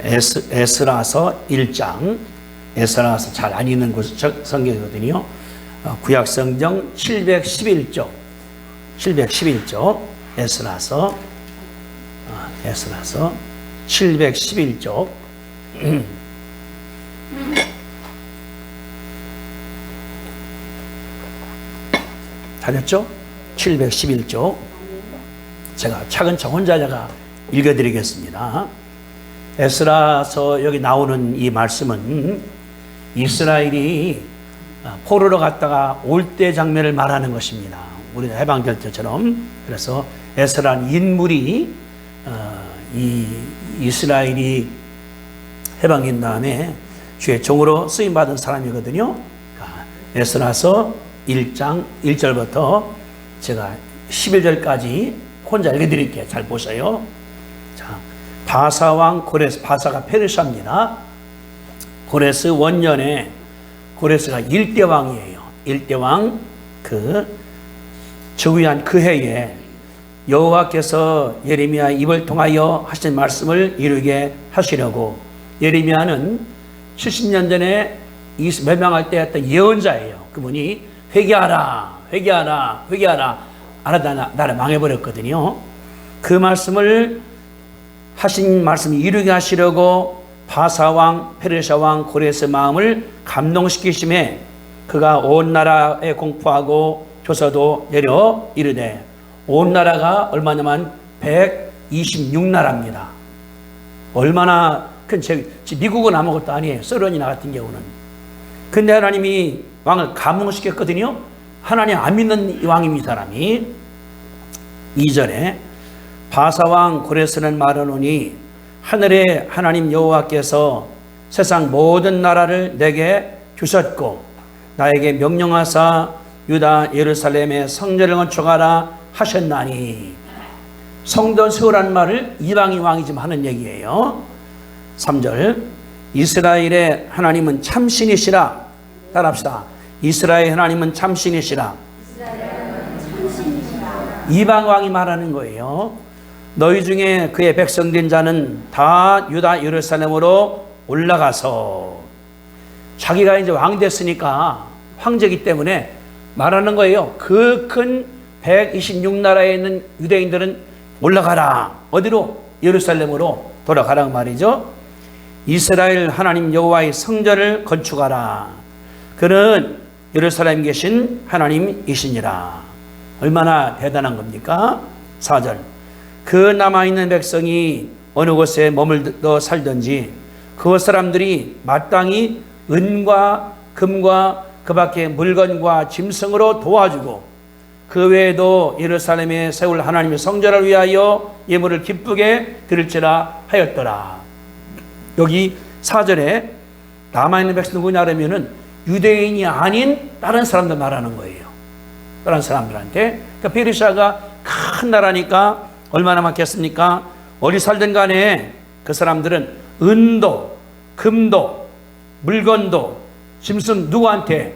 에스라서 1장, 에스라서 잘 안 읽는 성경이거든요. 구약성경 711쪽, 에스라서 711쪽. 찾았죠? 711쪽. 제가 차근차근 혼자 읽어드리겠습니다. 에스라서 여기 나오는 이 말씀은 이스라엘이 포로로 갔다가 올 때 장면을 말하는 것입니다. 우리가 해방될 때처럼. 그래서 에스라는 인물이 이 이스라엘이 해방된 다음에 주의 종으로 쓰임받은 사람이거든요. 에스라서 1장 1절부터 제가 11절까지 혼자 읽어드릴게요. 잘 보세요. 자, 바사왕 고레스, 바사가 페르시아입니다. 고레스 원년에, 고레스가 1대 왕이에요. 1대 왕, 즉위한 그 해에 여호와께서 예레미야 입을 통하여 하신 말씀을 이루게 하시려고, 예레미야는 70년 전에 멸망할 때 했던 예언자예요. 그분이 회개하라, 회개하라, 회개하라 안 하다 나를 망해버렸거든요. 그 말씀을 하신 말씀을 이루게 하시려고 바사왕, 페르시아왕 고레스 마음을 감동시키심에 그가 온 나라에 공포하고 조서도 내려 이르되, 온 나라가 얼마냐면 126나라입니다. 얼마나 큰, 미국은 아무것도 아니에요. 소련이나 같은 경우는. 근데 하나님이 왕을 감동시켰거든요. 하나님 안 믿는 왕입니다, 이 사람이. 2절에 바사왕 고레스는 말하노니, 하늘의 하나님 여호와께서 세상 모든 나라를 내게 주셨고 나에게 명령하사 유다 예루살렘의 성전을 건축하라 하셨나니. 성전 세우라는 말을 이방인 왕이 지금 하는 얘기예요. 3절, 이스라엘의 하나님은 참신이시라. 따라합시다. 이스라엘 하나님은 참신이시라. 이방 왕이 말하는 거예요. 너희 중에 그의 백성된 자는 다 유다 예루살렘으로 올라가서, 자기가 이제 왕 됐으니까 황제이기 때문에 말하는 거예요. 그 큰 126나라에 있는 유대인들은 올라가라. 어디로? 예루살렘으로 돌아가라고 말이죠. 이스라엘 하나님 여호와의 성전을 건축하라. 그는 예루살렘에 계신 하나님이시니라. 얼마나 대단한 겁니까? 4절, 그 남아있는 백성이 어느 곳에 머물러 살든지 그 사람들이 마땅히 은과 금과 그 밖에 물건과 짐승으로 도와주고, 그 외에도 예루살렘에 세울 하나님의 성전을 위하여 예물을 기쁘게 드릴지라 하였더라. 여기 4절에 남아있는 백성 누구냐 그러면은 유대인이 아닌 다른 사람들 말하는 거예요. 다른 사람들한테. 그러니까 페르시아가 큰 나라니까 얼마나 많겠습니까? 어디 살든 간에 그 사람들은 은도, 금도, 물건도, 짐승 누구한테?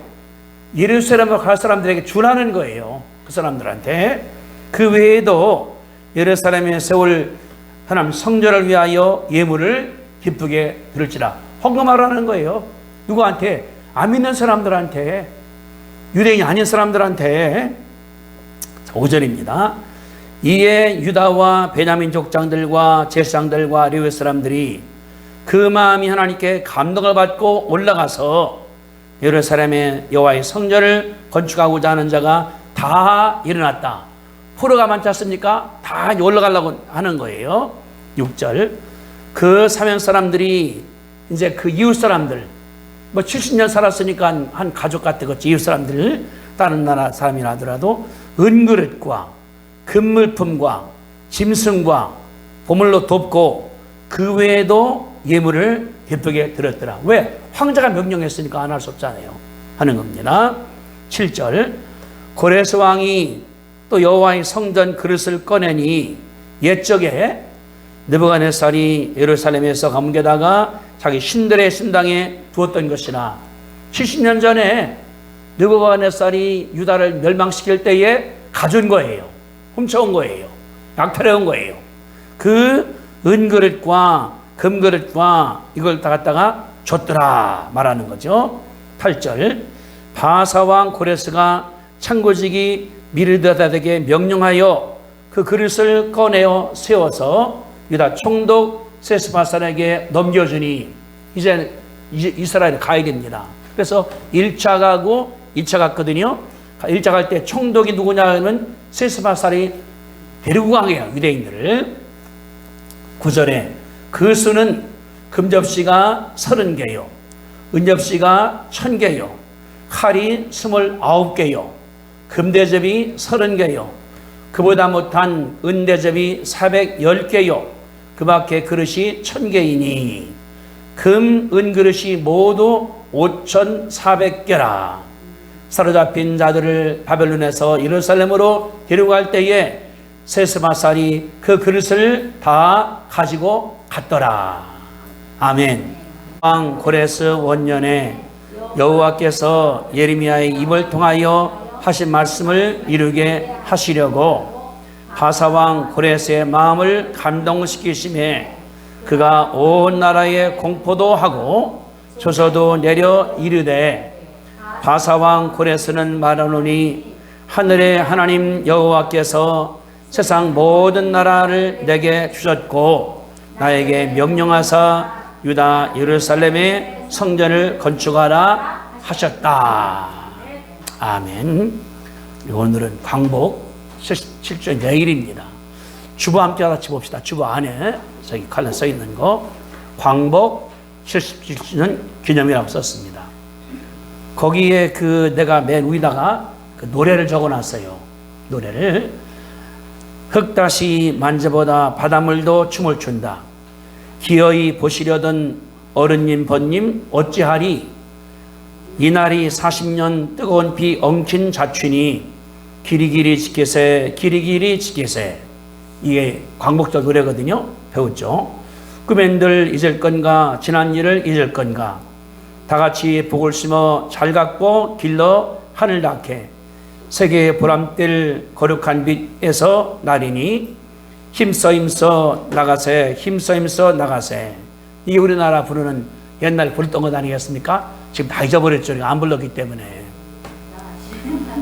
예루살렘으로 갈 사람들에게 주라는 거예요. 그 사람들한테. 그 외에도 예루살렘에 세울 하나님 성전을 위하여 예물을 기쁘게 드릴지라. 헌금하라는 거예요. 누구한테? 안 믿는 사람들한테, 유대인이 아닌 사람들한테. 5절입니다. 이에 유다와 베냐민 족장들과 제사장들과 레위 사람들이 그 마음이 하나님께 감동을 받고 올라가서 예루살렘의 여호와의 성전을 건축하고자 하는 자가 다 일어났다. 포로가 많지 않습니까? 다 올라가려고 하는 거예요. 6절, 그 사명 사람들이 이제 그 이웃 사람들, 70년 살았으니까 한 가족 같았겠지. 이웃 사람들, 다른 나라 사람이라 하더라도 은그릇과 금물품과 짐승과 보물로 돕고 그 외에도 예물을 기쁘게 드렸더라. 왜? 황제가 명령했으니까 안 할 수 없잖아요. 하는 겁니다. 7절, 고레스 왕이 또 여호와의 성전 그릇을 꺼내니 옛적에 느부갓네살이 예루살렘에서 감겨다가 자기 신들의 신당에 두었던 것이나, 70년 전에 느부갓네살이 유다를 멸망시킬 때에 가져온 거예요. 훔쳐온 거예요. 약탈해온 거예요. 그 은그릇과 금그릇과 이걸 다 갖다가 줬더라 말하는 거죠. 8절 바사왕 고레스가 창고지기 미르다닥에게 명령하여 그 그릇을 꺼내어 세워서 유다 총독 세스바산에게 넘겨주니 이제 이스라엘에 가야 됩니다. 그래서 1차 가고 2차 갔거든요. 1차 갈 때 총독이 누구냐 하면 세스바산이 데리고 가게요. 유대인들을. 9절에 그 수는 금접시가 30개요 은접시가 1000개요 칼이 29개요 금대접이 30개요 그보다 못한 은대접이 410개요 그 밖에 그릇이 1000개이니 금, 은그릇이 모두 5400개라. 사로잡힌 자들을 바벨론에서 예루살렘으로 데려갈 때에 세스바살이 그 그릇을 다 가지고 갔더라. 아멘. 왕 고레스 원년에 여호와께서 예레미야의 입을 통하여 하신 말씀을 이루게 하시려고 바사왕 고레스의 마음을 감동시키심에 그가 온 나라에 공포도 하고 조서도 내려 이르되 바사왕 고레스는 말하노니 하늘의 하나님 여호와께서 세상 모든 나라를 내게 주셨고 나에게 명령하사 유다 예루살렘의 성전을 건축하라 하셨다. 아멘. 오늘은 광복 77조 내일입니다. 주보 함께 같이 봅시다. 주보 안에 저기 칼럼 써 있는 거 광복 77주년 기념이라고 썼습니다. 거기에 그 내가 맨 위에다가 그 노래를 적어놨어요. 노래를 흙다시 만져보다 바닷물도 춤을 춘다. 기어이 보시려던 어른님 번님 어찌하리. 이날이 40년 뜨거운 비 엉킨 자취니 길이길이 지키세 길이길이 지키세. 이게 광복절 노래거든요. 배웠죠. 꿈엔들 잊을 건가 지난 일을 잊을 건가. 다같이 복을 심어 잘 갖고 길러 하늘 닿게 세계의 보람될 거룩한 빛에서 나리니 힘써 나가세 힘써 나가세. 이게 우리나라 부르는 옛날 부르던 것 아니겠습니까? 지금 다 잊어버렸죠. 안 불렀기 때문에.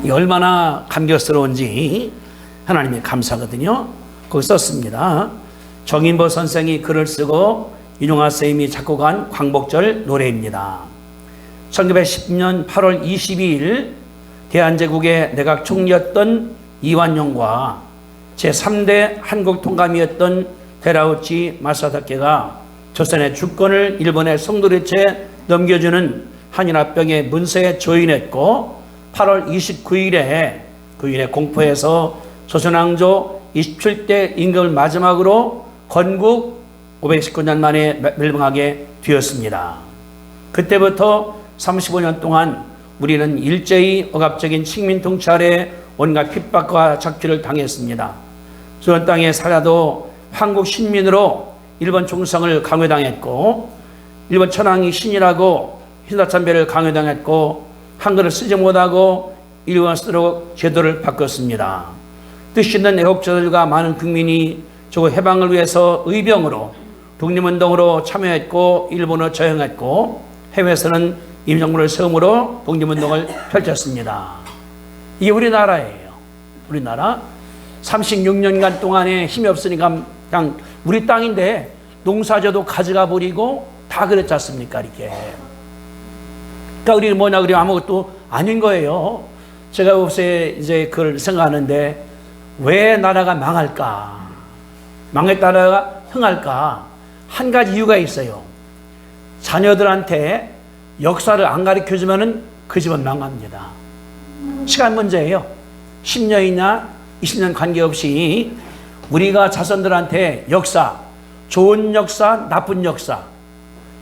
이게 얼마나 감격스러운지 하나님의 감사거든요. 거기 썼습니다. 정인보 선생이 글을 쓰고 윤용하 선생님이 작곡한 광복절 노래입니다. 1910년 8월 22일 대한제국의 내각 총리였던 이완용과 제3대 한국 통감이었던 데라우치 마사다케가 조선의 주권을 일본의 송도리체에 넘겨주는 한일합병의 문서에 조인했고 8월 29일에 공포에서 조선왕조 27대 임금을 마지막으로 건국 519년 만에 멸망하게 되었습니다. 그때부터 35년 동안 우리는 일제히 억압적인 식민 통찰에 온갖 핍박과 착취를 당했습니다. 조선 땅에 살아도 한국 신민으로 일본 총성을 강요당했고 일본 천황이 신이라고 신사참배를 강요당했고 한글을 쓰지 못하고 일본어 쓰도록 제도를 바꿨습니다. 뜻 있는 애국자들과 많은 국민이 조국 해방을 위해서 의병으로 독립운동으로 참여했고 일본어 저항했고 해외에서는 임정부를 세움으로 독립운동을 펼쳤습니다. 이게 우리나라예요. 우리나라 36년간 동안에 힘이 없으니까 그냥 우리 땅인데 농사져도 가져가 버리고 다 그랬지 않습니까? 이렇게. 그러니까 우리는 뭐냐 그러면 아무것도 아닌 거예요. 제가 요새 이제 그걸 생각하는데 왜 나라가 망할까? 망했다 나라가 흥할까? 한 가지 이유가 있어요. 자녀들한테 역사를 안 가르쳐주면은 그 집은 망합니다. 시간 문제예요. 10년이나 20년 관계없이 우리가 자손들한테 역사, 좋은 역사, 나쁜 역사,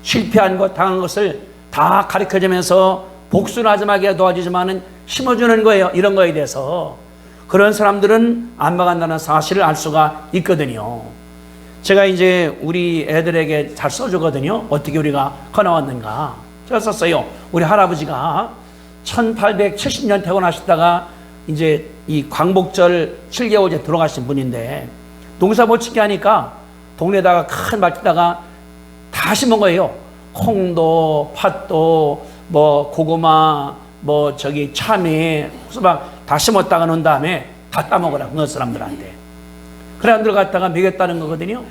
실패한 것, 당한 것을 다 가르쳐주면서 복수는 하지 말게 도와주지만은 심어주는 거예요. 이런 거에 대해서. 그런 사람들은 안 망한다는 사실을 알 수가 있거든요. 제가 이제 우리 애들에게 잘 써주거든요. 어떻게 우리가 커나왔는가. 제가 썼어요. 우리 할아버지가 1870년 퇴원하셨다가 이제 이 광복절 7개월째 돌아가신 분인데 농사 못 짓게 하니까 동네에다가 큰 밭에다가 다 심은 거예요. 콩도, 팥도, 뭐 고구마, 뭐 저기 참외, 수박 다 심었다가 놓은 다음에 다 따먹으라, 그 사람들한테. 그래 안들 갖다가 먹였다는 거거든요.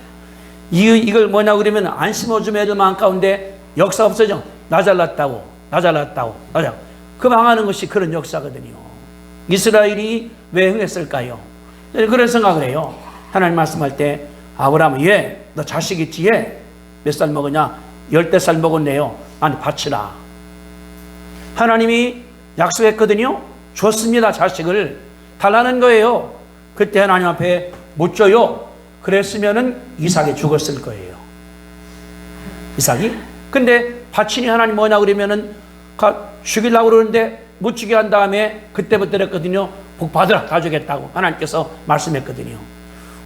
이걸 뭐냐 그러면 안 심어주면 애들만 가운데 역사 없어져. 나 잘났다고. 그 망하는 것이 그런 역사거든요. 이스라엘이 왜 흥했을까요? 그런 생각을 해요. 하나님 말씀할 때 아브라함, 얘, 너 자식 있지? 얘 몇 살 먹었냐? 10살 먹었네요. 아니 바치라. 하나님이 약속했거든요. 줬습니다. 자식을 달라는 거예요. 그때 하나님 앞에 못 줘요. 그랬으면은 이삭이 죽었을 거예요. 이삭이. 근데 바치니 하나님 뭐냐 그러면은 죽이려고 그러는데 못 죽게 한 다음에 그때부터 그랬거든요. 복 받으라, 다 주겠다고 하나님께서 말씀했거든요.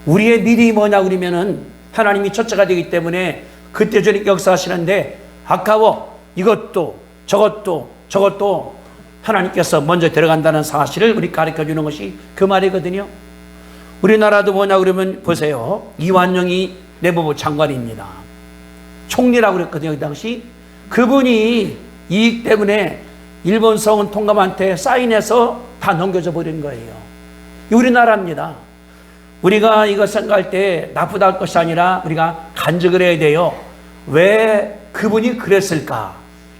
우리의 미래이 뭐냐 그러면은 하나님이 첫째가 되기 때문에 그때 저녁 역사하시는데 아까워 이것도 저것도 하나님께서 먼저 들어간다는 사실을 우리 가르쳐 주는 것이 그 말이거든요. 우리나라도 뭐냐 그러면 보세요. 이완용이 내무부 장관입니다. 총리라고 그랬거든요. 그 당시 그분이 이익 때문에 일본 성은 통감한테 사인해서 다 넘겨져 버린 거예요. 우리나라입니다. 우리가 이거 생각할 때 나쁘다 할 것이 아니라 우리가 간직을 해야 돼요. 왜 그분이 그랬을까?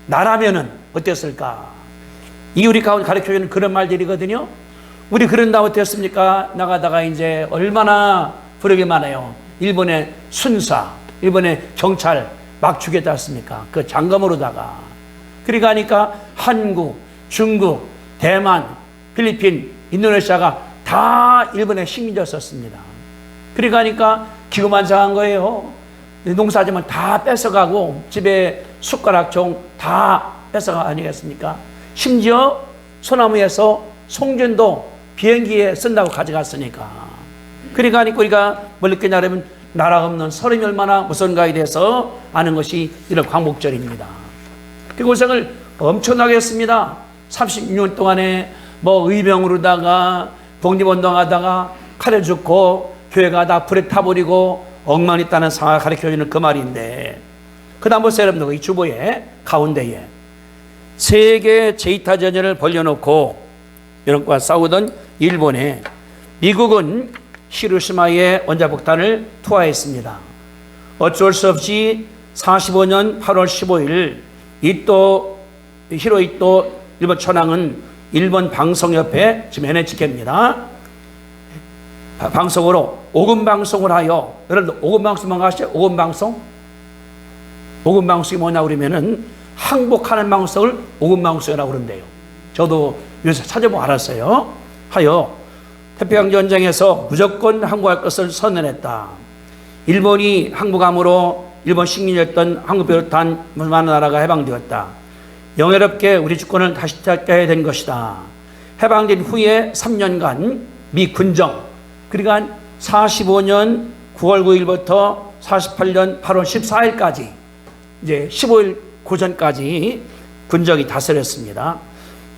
나라면은 어땠을까? 이게 우리 가운데 가르쳐주는 그런 말들이거든요. 우리 그런다 어땠습니까? 나가다가 이제 얼마나 부르기 많아요. 일본의 순사, 일본의 경찰 막 죽였지 않습니까? 그 장검으로다가. 그러니까 하니까 한국, 중국, 대만, 필리핀, 인도네시아가 다 일본의 식민지였었습니다. 그러니까 하니까 기고만장한 거예요. 농사지면 다 뺏어가고 집에 숟가락 종 다 뺏어가 아니겠습니까? 심지어 소나무에서 송전도 비행기에 쓴다고 가져갔으니까. 그러니까 우리가 뭘 느끼냐면 나라 없는 서름이 얼마나 무서운가에 대해서 아는 것이 이런 광복절입니다. 그 고생을 엄청나게 했습니다. 36년 동안에 뭐 의병으로다가 독립운동하다가 칼을 줍고 교회가 다 불에 타버리고 엉망이 있다는 상황을 가르쳐주는 그 말인데, 그 다음 보세요 여러분들. 이 주보에 가운데에 세계 제2차 벌려놓고 이런과 싸우던 일본에 미국은 히로시마에 원자폭탄을 투하했습니다. 어쩔 수 없이 45년 8월 15일 히로이토 일본 천황은 일본 방송협회, 지금 NHK입니다. 방송으로 오금방송을 하여, 여러분들 오금방송 뭔가 아시죠? 오금방송? 오금방송이 뭐냐 그러면은 항복하는 방송을 오금방송이라고 그런대요. 저도 요새 찾아보고 알았어요. 하여 태평양전쟁에서 무조건 항복할 것을 선언했다. 일본이 항복함으로 일본 식민지였던 한국 비롯한 많은 나라가 해방되었다. 영예롭게 우리 주권을 다시 찾게 된 것이다. 해방된 후에 3년간 미 군정, 그러니까 45년 9월 9일부터 48년 8월 14일까지 이제 15일 고전까지 군정이 다스렸습니다.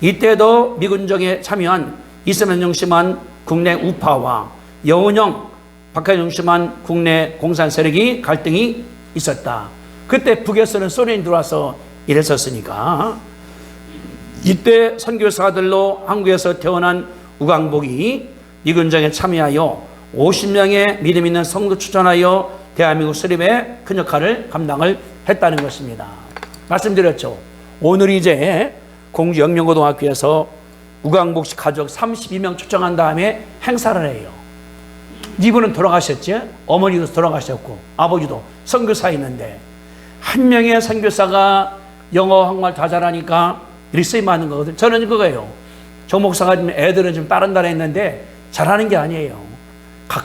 이때도 미군정에 참여한 이승만 중심한 국내 우파와 여운형, 박하영 중심한 국내 공산 세력이 갈등이 있었다. 그때 북에서는 소련이 들어와서 이랬었으니까. 이때 선교사들로 한국에서 태어난 우광복이 미군정에 참여하여 50명의 믿음 있는 성도 추천하여 대한민국 수립에 큰 역할을 감당을 했다는 것입니다. 말씀드렸죠. 오늘 이제 공주 영명고등학교에서 우광복 씨 가족 32명 초청한 다음에 행사를 해요. 이분은 돌아가셨지? 어머니도 돌아가셨고 아버지도 선교사 있는데, 한 명의 선교사가 영어 한국말 다 잘하니까 이렇게 쓰임하는 거거든. 저는 그거예요. 정 목사가 지금 애들은 좀 다른 나라에 있는데 잘하는 게 아니에요.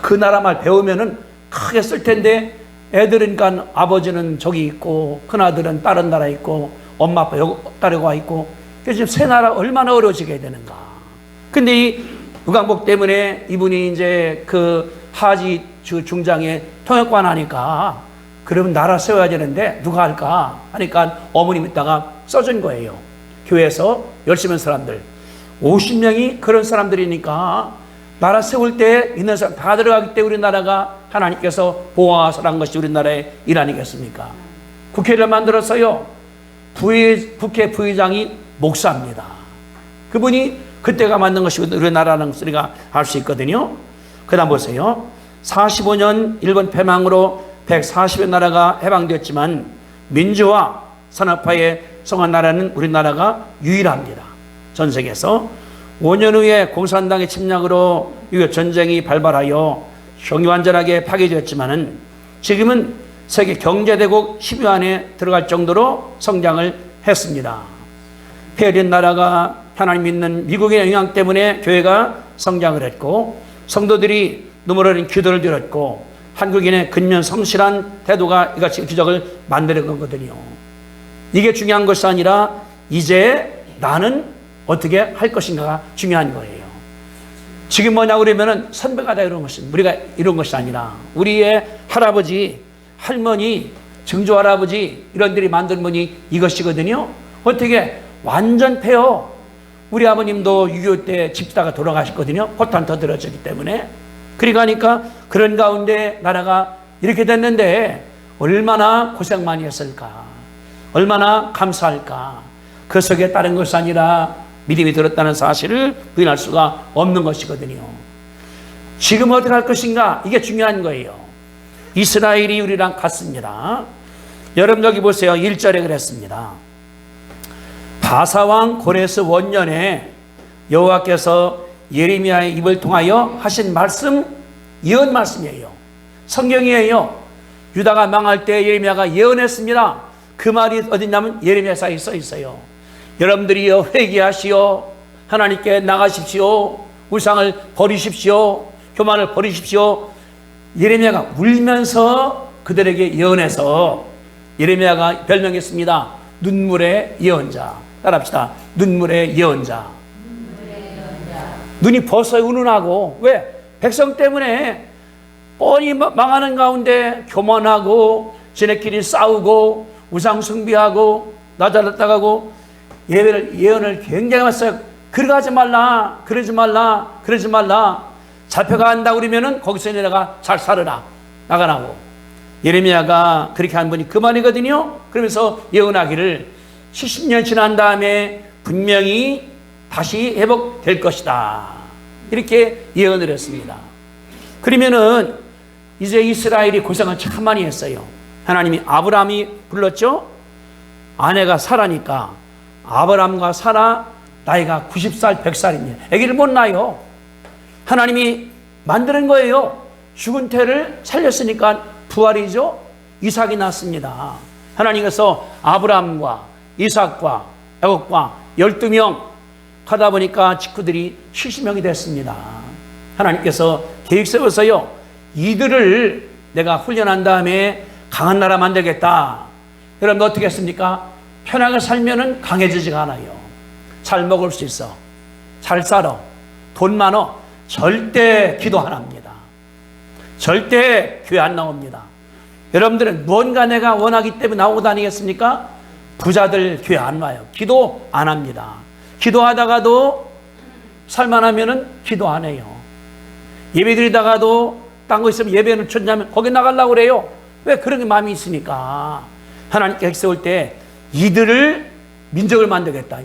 그 나라 말 배우면은 크게 쓸 텐데, 애들은 그러니까 아버지는 저기 있고 큰아들은 다른 나라에 있고 엄마 아빠 여기 따르고 와 있고, 그래서 지금 새 나라 얼마나 어려워지게 되는가. 근데 이 우광복 때문에 이분이 이제 그 하지 중장에 통역관 하니까, 그러면 나라 세워야 되는데 누가 할까 하니까 어머님 있다가 써준 거예요. 교회에서 열심히 한 사람들 50명이 그런 사람들이니까 나라 세울 때 있는 사람 다 들어가기 때문에 우리나라가 하나님께서 보호하라는 것이 우리나라의 일 아니겠습니까? 국회를 만들었어요. 국회 부의장이 목사입니다. 그분이 그때가 만든 것이 우리나라라는 것을 우리가 알 수 있거든요. 그 다음 보세요. 45년 일본 패망으로 140여 나라가 해방되었지만 민주화 산업화에 성한 나라는 우리나라가 유일합니다. 전 세계에서 5년 후에 공산당의 침략으로 6.25 전쟁이 발발하여 경기완전하게 파괴되었지만은 지금은 세계 경제대국 10위 안에 들어갈 정도로 성장을 했습니다. 폐해된 나라가 하나님 믿는 미국의 영향 때문에 교회가 성장을 했고 성도들이 눈물 흘린 기도를 드렸고 한국인의 근면 성실한 태도가 이같이 기적을 만드는 거거든요. 이게 중요한 것이 아니라 이제 나는 어떻게 할 것인가가 중요한 거예요. 지금 뭐냐 그러면은 선배가 다 이런 것이 우리가 이런 것이 아니라 우리의 할아버지, 할머니, 증조 할아버지 이런들이 만든 분이 이것이거든요. 어떻게 완전 폐허. 우리 아버님도 6.25 때 집사가 돌아가셨거든요. 포탄 터뜨려졌기 때문에. 그러니까 그런 가운데 나라가 이렇게 됐는데 얼마나 고생 많이 했을까. 얼마나 감사할까. 그 속에 다른 것이 아니라 믿음이 들었다는 사실을 부인할 수가 없는 것이거든요. 지금 어떻게 할 것인가? 이게 중요한 거예요. 이스라엘이 우리랑 같습니다. 여러분 여기 보세요. 1절에 그랬습니다. 바사왕 고레스 원년에 여호와께서 예레미야의 입을 통하여 하신 말씀, 예언 말씀이에요. 성경이에요. 유다가 망할 때 예레미야가 예언했습니다. 그 말이 어딨냐면 예레미야서에 써 있어요. 여러분들이여 회개하시오. 하나님께 나가십시오. 우상을 버리십시오. 교만을 버리십시오. 예레미야가 울면서 그들에게 예언해서 예레미야가 별명했습니다. 눈물의 예언자. 따라합시다. 눈물의 예언자. 눈이 벌써 운운하고 왜? 백성 때문에 뻔히 망하는 가운데 교만하고 지네끼리 싸우고 우상 숭배하고 나잘났다가고 예언을 굉장히 했어요. 그러지 말라, 그러지 말라, 그러지 말라. 잡혀가 한다 그러면은 거기서 내가 잘 살으라 나가라고. 예레미야가 그렇게 한 분이 그만이거든요. 그러면서 예언하기를 70년 지난 다음에 분명히 다시 회복될 것이다. 이렇게 예언을 했습니다. 그러면은 이제 이스라엘이 고생을 참 많이 했어요. 하나님이 아브라함이 불렀죠. 아내가 사라니까 아브라함과 사라 나이가 90살, 100살입니다. 아기를 못 낳아요. 하나님이 만드는 거예요. 죽은 태를 살렸으니까 부활이죠. 이삭이 낳습니다. 하나님께서 아브라함과 이삭과 야곱과 12명 하다 보니까 식구들이 70명이 됐습니다. 하나님께서 계획 세워서요. 이들을 내가 훈련한 다음에 강한 나라 만들겠다. 여러분 어떻게 했습니까? 편하게 살면은 강해지지가 않아요. 잘 먹을 수 있어. 잘 살아. 돈 많어. 절대 기도 안 합니다. 절대 교회 안 나옵니다. 여러분들은 무언가 내가 원하기 때문에 나오고 다니겠습니까? 부자들 교회 안 와요. 기도 안 합니다. 기도하다가도 살만하면은 기도 안 해요. 예배 드리다가도 딴 거 있으면 예배는 쳤냐면 거기 나가려고 그래요. 왜? 그런 마음이 있으니까. 하나님께 세울 때 이들을 민족을 만들겠다.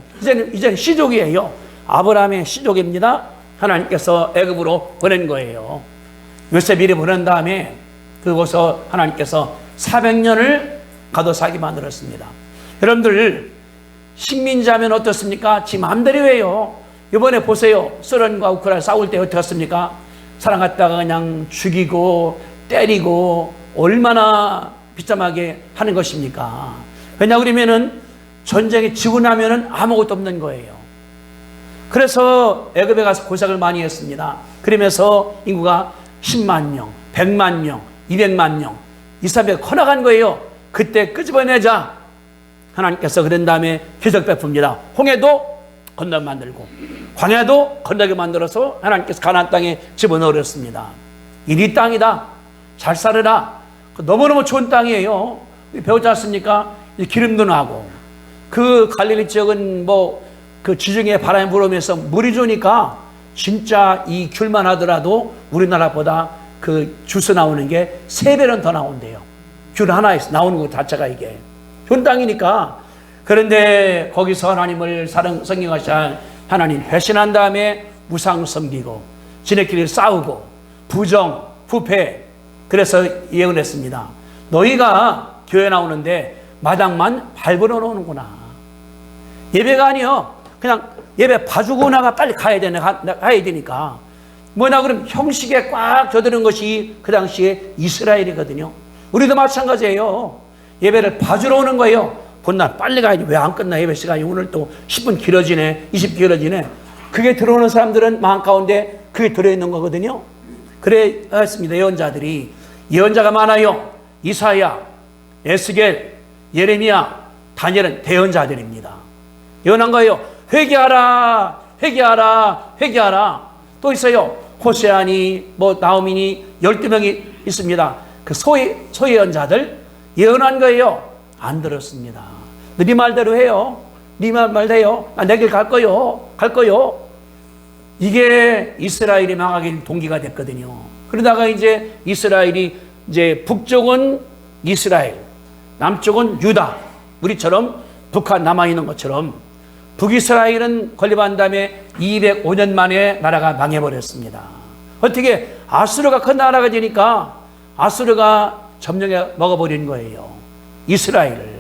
이제는 시족이에요. 아브라함의 시족입니다. 하나님께서 애굽으로 보낸 거예요. 요셉 이리 보낸 다음에 그곳에서 하나님께서 400년을 가둬살게 만들었습니다. 여러분들 식민지하면 어떻습니까? 지 마음대로 해요. 이번에 보세요. 소련과 우크라이나 싸울 때 어떻습니까? 사람 갖다가 그냥 죽이고 때리고 얼마나 비참하게 하는 것입니까? 왜냐 그러면은 전쟁이 지고 나면은 아무것도 없는 거예요. 그래서 애굽에 가서 고생을 많이 했습니다. 그러면서 인구가 10만 명, 100만 명, 200만 명, 이스라엘이 커나간 거예요. 그때 끄집어내자. 하나님께서 그런 다음에 기적 베풉니다. 홍해도 건너게 만들고 광야도 건너게 만들어서 하나님께서 가나안 땅에 집어넣으셨습니다. 이리 땅이다. 잘 살으라. 너무너무 좋은 땅이에요. 배우지 않습니까? 기름도 나고 그 갈릴리 지역은 그 지중해 바람이 불어오면서 물이 좋으니까 진짜 이 귤만 하더라도 우리나라보다 그 주스 나오는 게 3배는 더 나온대요. 귤 하나에서 나오는 것 자체가 이게. 좋은 땅이니까. 그런데 거기서 하나님을 성경하신 하나님 배신한 다음에 우상 섬기고 지네끼리 싸우고 부정, 부패. 그래서 예언했습니다. 너희가 교회 나오는데 마당만 밟으러 오는구나. 예배가 아니요. 그냥 예배 봐주고 나가 빨리 가야 되니까. 뭐냐 그럼 형식에 꽉 젖드는 것이 그 당시에 이스라엘이거든요. 우리도 마찬가지예요. 예배를 봐주러 오는 거예요. 본날 빨리 가야지. 왜 안 끝나 예배 시간이 오늘 또 10분 길어지네. 20분 길어지네. 그게 들어오는 사람들은 마음 가운데 그게 들어있는 거거든요. 그래 했습니다. 예언자들이. 예언자가 많아요. 이사야, 에스겔, 예레미야, 다니엘은 대언자들입니다. 예언한 거예요. 회개하라, 회개하라, 회개하라. 또 있어요. 호세아니, 나오미니 12명이 있습니다. 그 소예언자들 예언한 거예요. 안 들었습니다. 네 말대로 해요. 네 말대로 해요. 내 길 갈 거요. 갈 거요. 이게 이스라엘이 망하길 동기가 됐거든요. 그러다가 이제 이스라엘이 이제 북쪽은 이스라엘, 남쪽은 유다. 우리처럼 북한 남아있는 것처럼 북이스라엘은 건립한 다음에 205년 만에 나라가 망해버렸습니다. 어떻게 아수르가 큰 나라가 되니까 아수르가 점령해 먹어버린 거예요. 이스라엘을.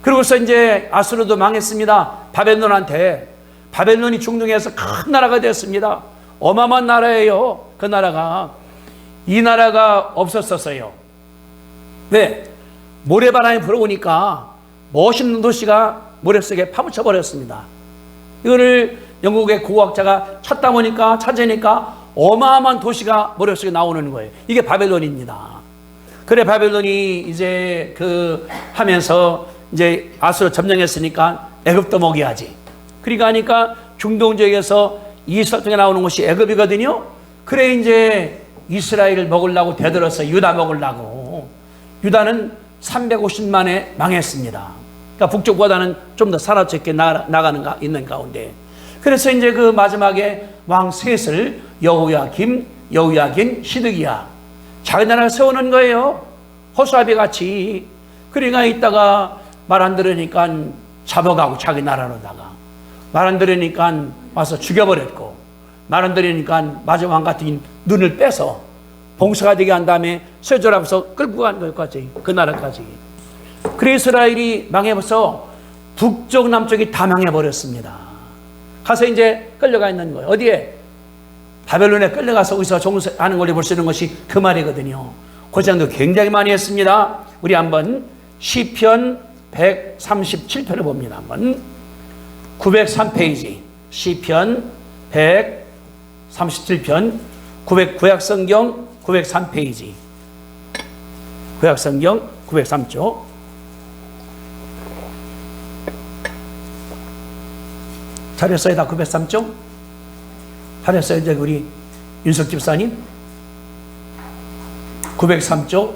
그러고서 이제 아수르도 망했습니다. 바벨론한테. 바벨론이 중동에서 큰 나라가 됐습니다. 어마어마한 나라예요. 그 나라가. 이 나라가 없었었어요. 왜? 모래바람이 불어오니까 멋있는 도시가 모래 속에 파묻혀 버렸습니다. 이거를 영국의 고고학자가 찾다 보니까 찾으니까 어마어마한 도시가 모래 속에 나오는 거예요. 이게 바벨론입니다. 그래 바벨론이 이제 하면서 이제 아수르 점령했으니까 애굽도 먹여야지. 그러니까 하니까 중동 지역에서 이스라엘 통해 나오는 곳이 애굽이거든요. 그래 이제 이스라엘을 먹으려고 대들어서 유다 먹으려고. 유다는 350만에 망했습니다. 그러니까 북쪽보다는 좀 더 사납게 있는 가운데. 그래서 이제 그 마지막에 왕 셋을 여호야김, 시드기야. 자기 나라를 세우는 거예요. 호수아비 같이. 그러니까 있다가 말 안 들으니까 잡아가고 자기 나라로다가. 말 안 들으니까 와서 죽여버렸고. 말 안 들으니까 마지막 왕 같은 눈을 빼서 봉사가 되게 한 다음에 쇠절하면서 끌고 간 것까지. 그 나라까지. 그래 이스라엘이 망해버려서 북쪽 남쪽이 다 망해버렸습니다. 가서 이제 끌려가 있는 거예요. 어디에? 바벨론에 끌려가서 의사 종사하는 걸 볼 수 있는 것이 그 말이거든요. 고장도 굉장히 많이 했습니다. 우리 한번 시편 137편을 봅니다. 한번 903페이지 시편 137편 구약성경 903페이지 구약성경 903쪽 잘했어요? 다 903쪽? 잘했어요? 이제 우리 윤석 집사님 903쪽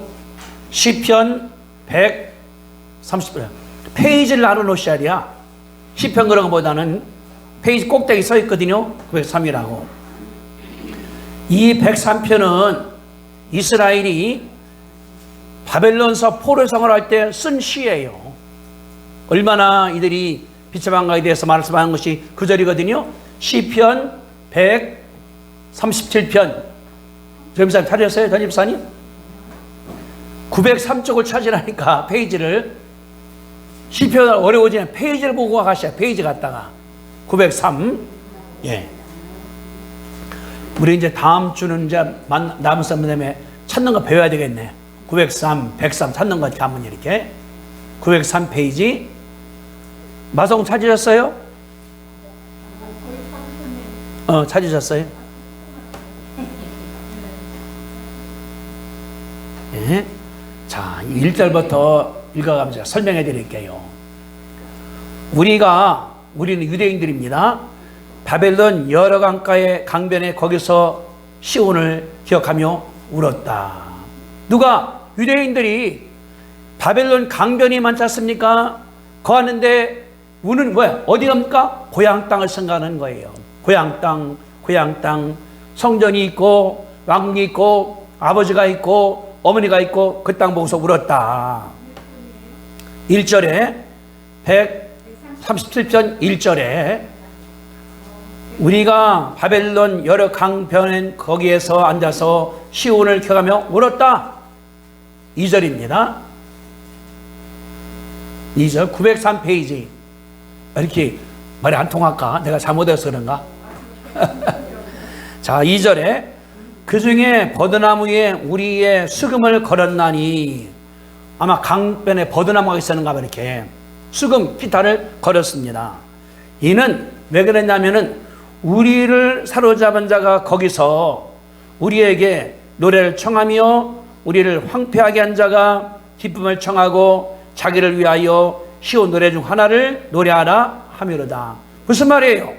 시편 130편 페이지를 나눠놓으셔야 돼요. 시편 그런 것보다는 페이지 꼭대기 서 있거든요. 903이라고. 이 103편은 이스라엘이 바벨론서 포로성을 할 때 쓴 시예요. 얼마나 이들이 비참한가에 대해서 말씀하는 것이 그 절이거든요. 시편 137편. 전집사님 찾으셨어요? 전집사님? 903쪽을 찾으라니까 페이지를. 시편 어려워지면 페이지를 보고 가셔야 페이지 갔다가 903. 예. 우리 이제 다음 주는 이제 남은 썸네임에 찾는 거 배워야 되겠네. 903, 103 찾는 거 한번 이렇게. 903 페이지. 마성 찾으셨어요? 찾으셨어요? 예. 자, 1절부터 읽어가면서 설명해 드릴게요. 우리는 유대인들입니다. 바벨론 여러 강가의 강변에 거기서 시온을 기억하며 울었다. 누가? 유대인들이. 바벨론 강변이 많지 않습니까? 거하는데 우는 뭐야? 어디 갑니까? 고향 땅을 생각하는 거예요. 고향 땅. 성전이 있고 왕궁이 있고 아버지가 있고 어머니가 있고 그 땅 보고서 울었다. 1절에 137편 1절에 우리가 바벨론 여러 강변 거기에서 앉아서 시온을 켜가며 울었다. 2절입니다. 2절 903페이지. 이렇게 말이 안 통할까? 내가 잘못해서 그런가? 자, 2절에 그 중에 버드나무 위에 우리의 수금을 걸었나니, 아마 강변에 버드나무가 있었는가 봐. 이렇게 수금 기타를 걸었습니다. 이는 왜 그랬냐면은 우리를 사로잡은 자가 거기서 우리에게 노래를 청하며 우리를 황폐하게 한 자가 기쁨을 청하고 자기를 위하여 시온 노래 중 하나를 노래하라 하미로다. 무슨 말이에요?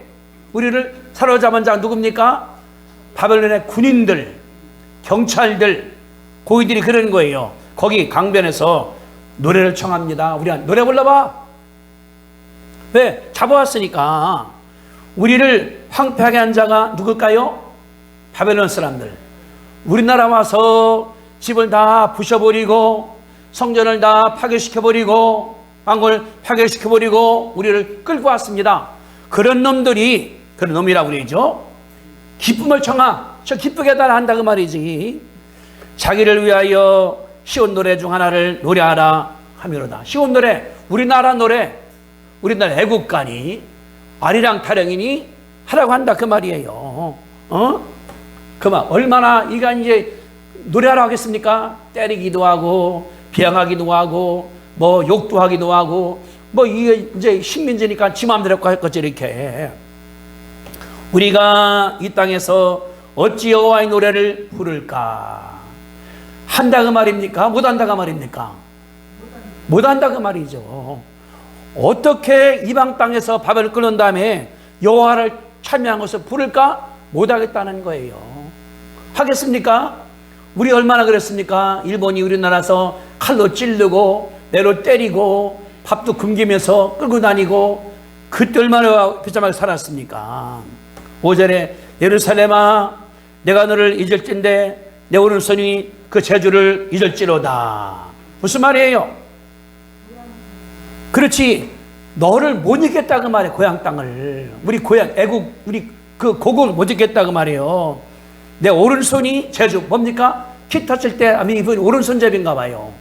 우리를 사로잡은 자가 누굽니까? 바벨론의 군인들, 경찰들, 고위들이 그러는 거예요. 거기 강변에서 노래를 청합니다. 우리가 노래 불러봐. 왜? 잡아왔으니까. 우리를 황폐하게 한 자가 누굴까요? 바벨론 사람들. 우리나라 와서 집을 다 부셔버리고 성전을 다 파괴시켜버리고 왕궁을 파괴시켜버리고 우리를 끌고 왔습니다. 그런 놈들이, 그런 놈이라고 그러죠. 기쁨을 청하, 저 기쁘게 해달라 한다 그 말이지. 자기를 위하여 시온 노래 중 하나를 노래하라 하미로다. 시온 노래, 우리나라 노래, 우리나라 애국가니 아리랑 타령이니 하라고 한다 그 말이에요. 그 말 얼마나 이가 이제 노래하라 하겠습니까? 때리기도 하고 비양하기도 하고 뭐 욕도 하기도 하고 뭐 이게 이제 식민지니까 지 마음대로 할 거지. 이렇게 우리가 이 땅에서 어찌 여호와의 노래를 부를까? 한다 그 말입니까? 못한다 그 말입니까? 못한다 그 말이죠. 어떻게 이방 땅에서 바벨을 끊은 다음에 여호와를 찬미한 것을 부를까? 못하겠다는 거예요. 하겠습니까? 우리 얼마나 그랬습니까? 일본이 우리나라에서 칼로 찌르고 내로 때리고 밥도 굶기면서 끌고 다니고 그때 얼마나 비참하게 살았습니까? 5절에 예루살렘아 내가 너를 잊을진데 내 오른손이 그 재주를 잊을지로다. 무슨 말이에요? 그렇지, 너를 못 잊겠다 그 말이에요. 고향 땅을, 우리 고향 애국, 우리 그 고국을 못 잊겠다 그 말이에요. 내 오른손이 재주 뭡니까? 기타 칠 때 아미 이분 오른손잡인가 봐요.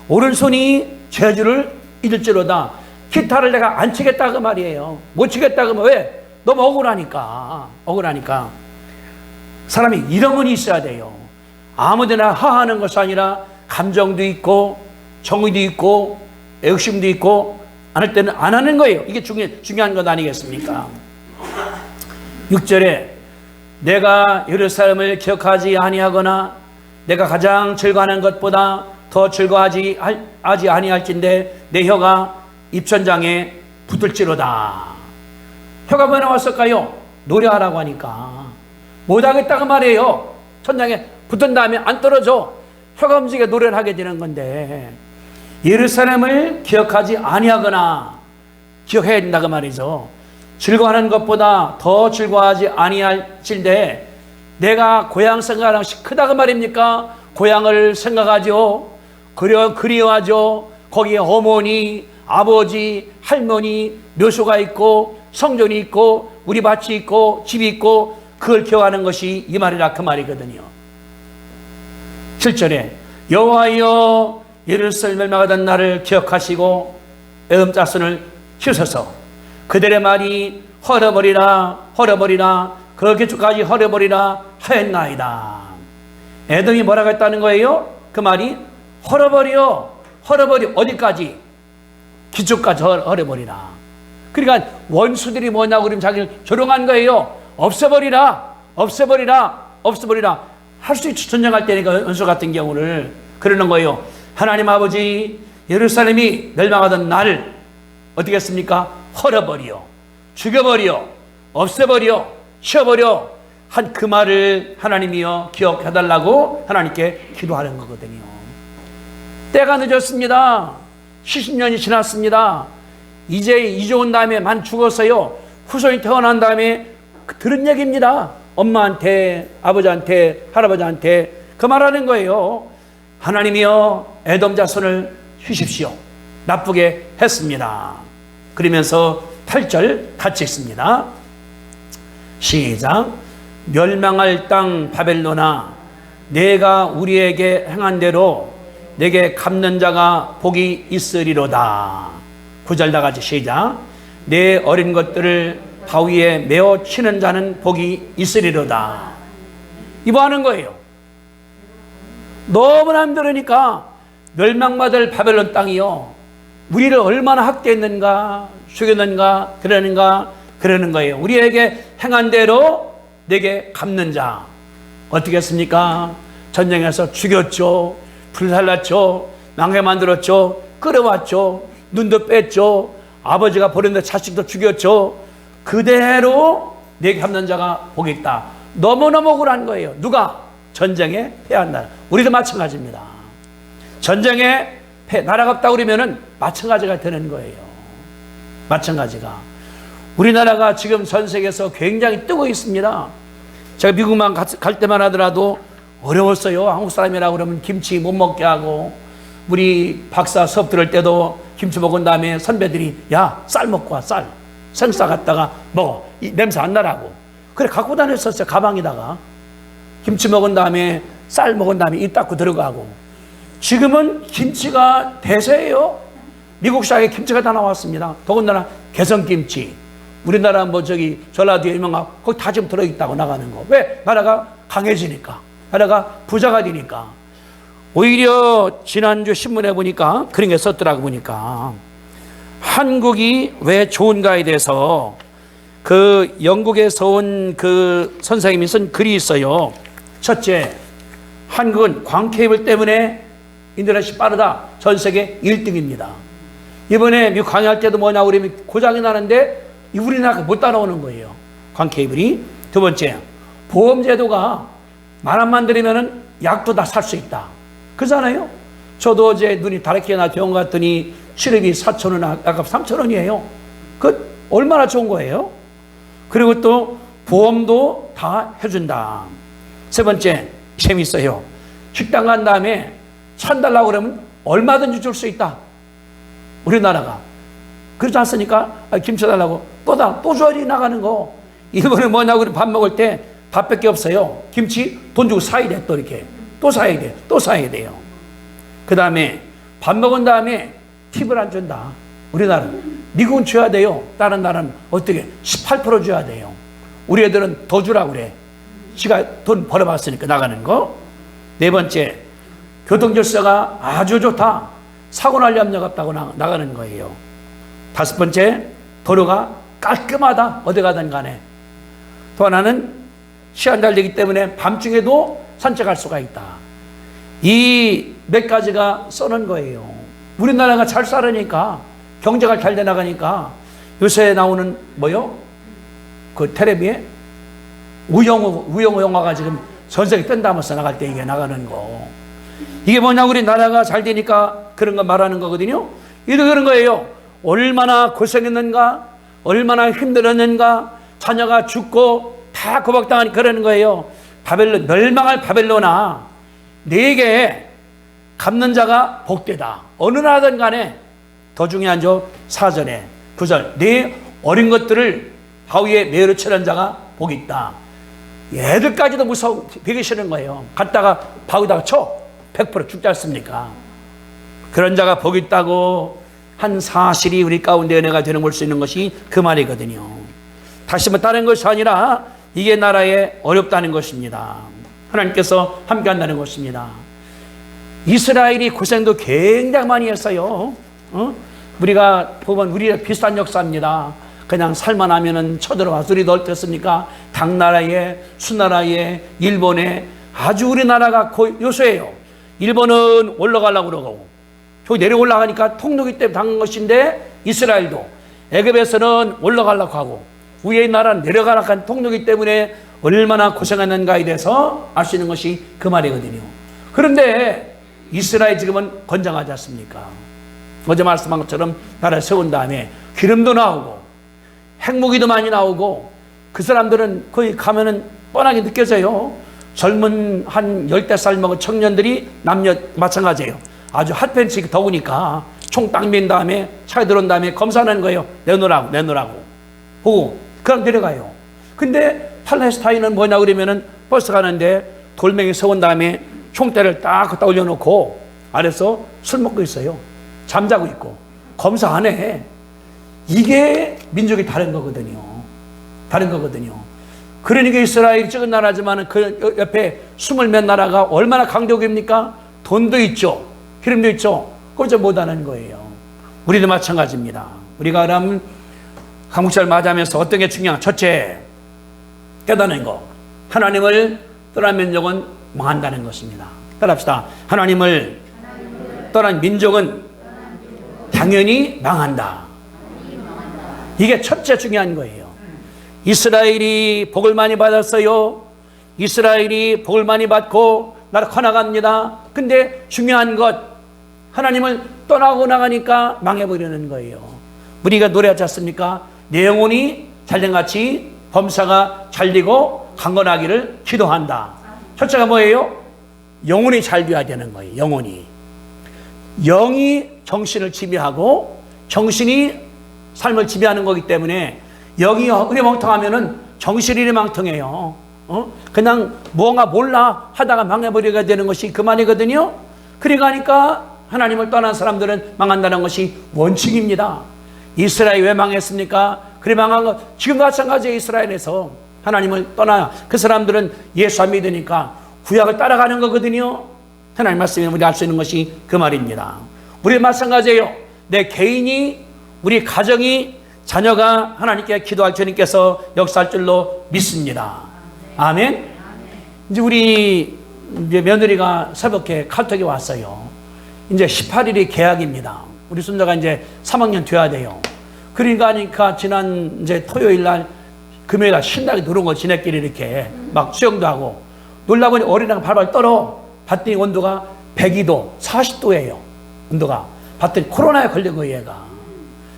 오른손이 재주를 잊을지로다. 기타를 내가 안 치겠다 그 말이에요. 못 치겠다 그러면 왜? 너무 억울하니까. 억울하니까. 사람이 이런 건 있어야 돼요. 아무데나 하하는 것이 아니라 감정도 있고 정의도 있고 애국심도 있고 안 할 때는 안 하는 거예요. 이게 중요한 것 아니겠습니까? 6절에 내가 예루살렘을 기억하지 아니하거나 내가 가장 즐거워하는 것보다 더 즐거워하지 아니할진대 내 혀가 입천장에 붙을지로다. 혀가 왜 나왔을까요? 노래하라고 하니까. 못하겠다고 말이에요. 천장에 붙은 다음에 안 떨어져. 혀가 움직여 노래를 하게 되는 건데 예루살렘을 기억하지 아니하거나 기억해야 된다고 말이죠. 즐거워하는 것보다 더 즐거워하지 아니할진대 내가 고향 생각하는 것이 크다고 말입니까? 고향을 생각하죠. 그리워하죠. 거기에 어머니, 아버지, 할머니, 묘소가 있고 성전이 있고 우리 밭이 있고 집이 있고 그걸 기억하는 것이 이 말이라 그 말이거든요. 7절에 여호와여 예루살렘을 막았던 나를 기억하시고 애음자손을 씻어서 그들의 말이 헐어버리라 그 기초까지 헐어버리라 하였나이다. 에돔이 뭐라고 했다는 거예요? 그 말이 헐어버려 어디까지? 기초까지 헐어버리라. 그러니까 원수들이 뭐냐고 그러면 자기를 조롱한 거예요. 없애버리라 할 수 있죠. 전쟁할 때니까 원수 같은 경우를 그러는 거예요. 하나님 아버지 예루살렘이 멸망하던 나를 어떻게 했습니까? 헐어버려 죽여버려 없애버려 치워버려 한 그 말을 하나님이여 기억해달라고 하나님께 기도하는 거거든요. 때가 늦었습니다. 70년이 지났습니다. 이제 이제 온 다음에 만 죽었어요. 후손이 태어난 다음에 들은 얘기입니다. 엄마한테 아버지한테 할아버지한테 그 말하는 거예요. 하나님이여 에돔 자손을 쉬십시오. 나쁘게 했습니다. 그러면서 8절 같이 읽습니다. 시작. 멸망할 땅 바벨론아, 내가 우리에게 행한 대로 내게 갚는 자가 복이 있으리로다. 9절 다 같이 시작. 내 어린 것들을 바위에 메어 치는 자는 복이 있으리로다. 이거 하는 거예요. 너무나 힘들으니까 멸망받을 바벨론 땅이요, 우리를 얼마나 학대했는가, 죽였는가, 그러는 거예요. 우리에게 행한 대로 내게 갚는 자. 어떻게 했습니까? 전쟁에서 죽였죠, 불살랐죠, 망해 만들었죠, 끌어왔죠, 눈도 뺐죠, 아버지가 버렸는데 자식도 죽였죠. 그대로 내게 갚는 자가 복이 있다. 너무너무 억울한 거예요. 누가? 전쟁에 패한 나라. 우리도 마찬가지입니다. 전쟁에 나라가 없다 그러면은 마찬가지가 되는 거예요. 마찬가지가. 우리나라가 지금 전 세계에서 굉장히 뜨고 있습니다. 제가 미국만 갈 때만 하더라도 어려웠어요. 한국 사람이라 그러면 김치 못 먹게 하고, 우리 박사 수업 들을 때도 김치 먹은 다음에 선배들이 야, 쌀 먹고 와, 쌀. 생쌀 갖다가 먹어. 이 냄새 안 나라고. 그래 갖고 다녔었어요. 가방에다가. 김치 먹은 다음에 쌀 먹은 다음에 입 닦고 들어가고. 지금은 김치가 대세예요. 미국 시장에 김치가 다 나왔습니다. 더군다나 개성김치. 우리나라 전라도에 유명한 거기 다 지금 들어있다고 나가는 거. 왜? 나라가 강해지니까. 나라가 부자가 되니까. 오히려 지난주 신문에 보니까 그런 게 썼더라고. 보니까 한국이 왜 좋은가에 대해서 그 영국에서 온 그 선생님이 쓴 글이 있어요. 첫째, 한국은 광케이블 때문에 인터넷이 빠르다. 전 세계 1등입니다. 이번에 미국 강의할 때도 뭐냐고 그러면 고장이 나는데 우리나라가 못 따라오는 거예요. 광케이블이. 두 번째, 보험제도가 10,000원만 들이면 약도 다 살 수 있다. 그러잖아요. 저도 어제 눈이 다르게 나 병원 갔더니 치료비 4,000원, 아까 3,000원이에요. 그 얼마나 좋은 거예요. 그리고 또 보험도 다 해준다. 세 번째, 재밌어요. 식당 간 다음에 $1,000 달라고 그러면 얼마든지 줄 수 있다. 우리나라가. 그렇지 않습니까? 김치 달라고 또 줘야 나가는 거. 일본에 뭐냐고 밥 먹을 때 밥밖에 없어요. 김치 돈 주고 사야 돼. 또 이렇게 또 사야 돼. 또 사야 돼요. 그 다음에 밥 먹은 다음에 팁을 안 준다. 우리나라는. 미국은 줘야 돼요. 다른 나라는 어떻게 18% 줘야 돼요. 우리 애들은 더 주라고 그래. 지가 돈 벌어봤으니까 나가는 거. 네 번째, 교통질서가 아주 좋다. 사고 날 염려가 없다고 나가는 거예요. 다섯 번째, 도로가 깔끔하다. 어디 가든 간에. 또 하나는 시간 잘 되기 때문에 밤중에도 산책할 수가 있다. 이 몇 가지가 써놓은 거예요. 우리나라가 잘 살으니까, 경제가 잘 돼 나가니까 요새 나오는 그 텔레비에 우영우 영화가 지금 전 세계 뜬다면서 나갈 때 이게 나가는 거. 이게 뭐냐, 우리나라가 잘 되니까 그런 거 말하는 거거든요. 이도 그런 거예요. 얼마나 고생했는가, 얼마나 힘들었는가, 자녀가 죽고 다 고박당하니 그러는 거예요. 멸망할 바벨론아, 네게 갚는 자가 복되다. 어느 나라든 간에. 더 중요한 4절에 9절, 네 어린 것들을 바위에 메어 치는 자가 복이 있다. 얘들까지도 무서워 되기 싫은 거예요. 갔다가 바위다가 쳐 100% 죽지 않습니까? 그런 자가 복이 있다고 한 사실이 우리 가운데 은혜가 되는 걸 수 있는 것이 그 말이거든요. 다시 다른 것이 아니라 이게 나라에 어렵다는 것입니다. 하나님께서 함께 한다는 것입니다. 이스라엘이 고생도 굉장히 많이 했어요. 우리가 보면 우리가 비슷한 역사입니다. 그냥 살만 하면은 쳐들어와서 우리도 어떻습니까? 당나라에, 수나라에, 일본에 아주 우리나라가 요소예요. 일본은 올라가려고 그러고, 저기 내려 올라가니까 통로기 때문에 당한 것인데, 이스라엘도 애굽에서는 올라가려고 하고, 위에 나라는 내려가려고 한 통로기 때문에 얼마나 고생했는가에 대해서 알 수 있는 것이 그 말이거든요. 그런데 이스라엘 지금은 건장하지 않습니까? 어제 말씀한 것처럼 나라를 세운 다음에 기름도 나오고 핵무기도 많이 나오고, 그 사람들은 거기 가면은 뻔하게 느껴져요. 젊은 한 10살 먹은 청년들이 남녀 마찬가지예요. 아주 핫팬츠 더우니까 총 딱 맨 다음에 차에 들어온 다음에 검사하는 거예요. 내놓으라고. 보고 그냥 내려가요. 근데 팔레스타인은 뭐냐 그러면은 버스 가는데 돌멩이 세운 다음에 총대를 딱 갖다 올려놓고 아래서 술 먹고 있어요. 잠자고 있고 검사 안 해. 이게 민족이 다른 거거든요. 그러니까 이스라엘이 적은 나라지만 그 옆에 20몇 나라가 얼마나 강대국입니까? 돈도 있죠. 기름도 있죠. 그걸 못하는 거예요. 우리도 마찬가지입니다. 우리가 그럼 한국사를 맞이하면서 어떤 게 중요한? 첫째, 깨닫는 거. 하나님을 떠난 민족은 망한다는 것입니다. 따라합시다. 하나님을 떠난 민족은 당연히 망한다. 이게 첫째 중요한 거예요. 이스라엘이 복을 많이 받았어요. 이스라엘이 복을 많이 받고 나라 커나갑니다. 근데 중요한 것, 하나님을 떠나고 나가니까 망해버리는 거예요. 우리가 노래하지 않습니까? 내 영혼이 잘된같이 범사가 잘되고 강건하기를 기도한다. 첫째가 뭐예요? 영혼이 잘 돼야 되는 거예요. 영이 정신을 지배하고 정신이 삶을 지배하는 거기 때문에 영이 흐리멍텅하면은 정신이 흐리멍텅해요. 그냥 무언가 몰라 하다가 망해버리게 되는 것이 그만이거든요. 그러니까 하나님을 떠난 사람들은 망한다는 것이 원칙입니다. 이스라엘이 왜 망했습니까? 그래 망한 것 지금 마찬가지예요. 이스라엘에서 하나님을 떠나 그 사람들은 예수 안 믿으니까 구약을 따라가는 거거든요. 하나님 말씀에 우리 알 수 있는 것이 그 말입니다. 우리 마찬가지예요. 내 개인이 우리 가정이 자녀가 하나님께 기도할 주님께서 역사할 줄로 믿습니다. 아멘. 이제 우리 며느리가 새벽에 카톡이 왔어요. 이제 18일이 개학입니다. 우리 손자가 이제 3학년 돼야 돼요. 그러니까 지난 이제 토요일 날 금요일 날 신나게 노는 거 지네끼리 이렇게 막 수영도 하고 놀다 보니 어린애가 발발 떨어. 봤더니 온도가 102도, 40도예요. 온도가. 봤더니 코로나에 걸린 거예요, 얘가.